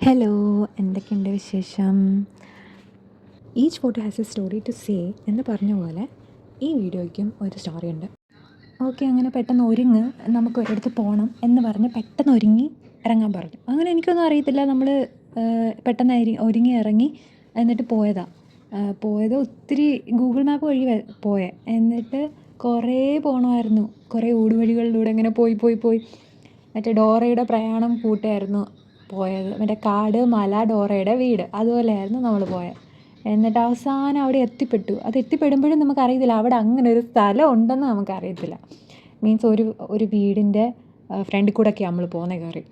Hello, എന്തൊക്കെയുണ്ട് വിശേഷം? Each photo has a story to say എന്ന് പറഞ്ഞ പോലെ ഈ വീഡിയോയ്ക്കും ഒരു സ്റ്റോറി ഉണ്ട്. ഓക്കെ, അങ്ങനെ പെട്ടെന്ന് ഒരുങ്ങ്, നമുക്ക് ഒരിടത്ത് പോകണം എന്ന് പറഞ്ഞ് പെട്ടെന്ന് ഒരുങ്ങി ഇറങ്ങാൻ പറഞ്ഞു. അങ്ങനെ എനിക്കൊന്നും അറിയത്തില്ല. നമ്മൾ പെട്ടെന്ന് ഒരുങ്ങി ഇറങ്ങി എന്നിട്ട് പോയത് ഒത്തിരി ഗൂഗിൾ മാപ്പ് വഴി പോയേ. എന്നിട്ട് കുറേ പോകണമായിരുന്നു. കുറേ ഊടുവഴികളിലൂടെ ഇങ്ങനെ പോയി മറ്റേ ഡോറയുടെ പ്രയാണം കൂട്ടായിരുന്നു പോയത്. മറ്റേ കാട്, മല, ഡോറയുടെ വീട്, അതുപോലെയായിരുന്നു നമ്മൾ പോയത്. എന്നിട്ട് അവസാനം അവിടെ എത്തിപ്പെട്ടു. അത് എത്തിപ്പെടുമ്പോഴും നമുക്കറിയത്തില്ല അവിടെ അങ്ങനെ ഒരു സ്ഥലം ഉണ്ടെന്ന് നമുക്കറിയത്തില്ല. മീൻസ് ഒരു വീടിൻ്റെ ഫ്രണ്ടിൽ കൂടെയൊക്കെയാണ് നമ്മൾ പോകുന്നത് കയറി.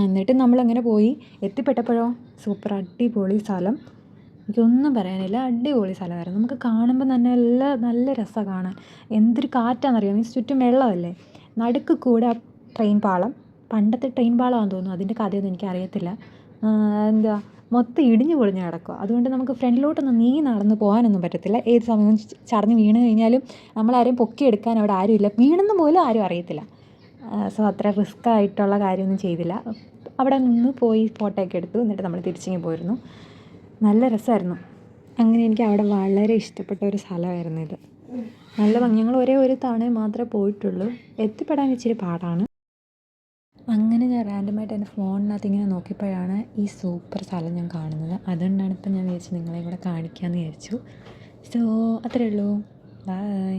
എന്നിട്ട് നമ്മളങ്ങനെ പോയി എത്തിപ്പെട്ടപ്പോഴോ സൂപ്പർ അടിപൊളി സ്ഥലം. എനിക്കൊന്നും പറയാനില്ല, അടിപൊളി സ്ഥലമായിരുന്നു. നമുക്ക് കാണുമ്പോൾ തന്നെ നല്ല രസമാണ് കാണാൻ. എന്തൊരു കാറ്റാണെന്നറിയാം. മീൻസ് ചുറ്റും വെള്ളമല്ലേ. നടുക്ക് കൂടെ ട്രെയിൻ പാളം, പണ്ടത്തെ ട്രെയിൻ പാളമാണെന്ന് തോന്നുന്നു. അതിൻ്റെ കഥയൊന്നും എനിക്കറിയത്തില്ല. മൊത്തം ഇടിഞ്ഞു പൊളിഞ്ഞ് കിടക്കുക. അതുകൊണ്ട് നമുക്ക് ഫ്രണ്ടിലോട്ടൊന്നും നടന്ന് പോകാനൊന്നും പറ്റത്തില്ല. ഏത് സമയവും ചടഞ്ഞ് വീണ് കഴിഞ്ഞാലും നമ്മളാരെയും പൊക്കിയെടുക്കാൻ അവിടെ ആരുമില്ല. വീണെന്ന് പോലും ആരും അറിയത്തില്ല. സോ അത്ര റിസ്ക് ആയിട്ടുള്ള കാര്യമൊന്നും ചെയ്തില്ല. അവിടെ നിന്ന് പോയി ഫോട്ടോയൊക്കെ എടുത്തു. എന്നിട്ട് നമ്മൾ തിരിച്ചിങ്ങ് പോയിരുന്നു. നല്ല രസമായിരുന്നു. അങ്ങനെ എനിക്ക് അവിടെ വളരെ ഇഷ്ടപ്പെട്ട ഒരു സ്ഥലമായിരുന്നു ഇത്. നല്ല ഭംഗി. ഞങ്ങൾ ഒരേ ഒരു തവണ മാത്രമേ പോയിട്ടുള്ളൂ. എത്തിപ്പെടാൻ ഇച്ചിരി പാടാണ്. അങ്ങനെ ഞാൻ റാൻഡമായിട്ട് എൻ്റെ ഫോണിനകത്ത് ഇങ്ങനെ നോക്കിയപ്പോഴാണ് ഈ സൂപ്പർ സ്ഥലം ഞാൻ കാണുന്നത്. അതുകൊണ്ടാണ് ഇപ്പം ഞാൻ വിചാരിച്ചു നിങ്ങളെയും കൂടെ കാണിക്കാമെന്ന് വിചാരിച്ചു. സോ അത്രയേ ഉള്ളൂ. ബൈ.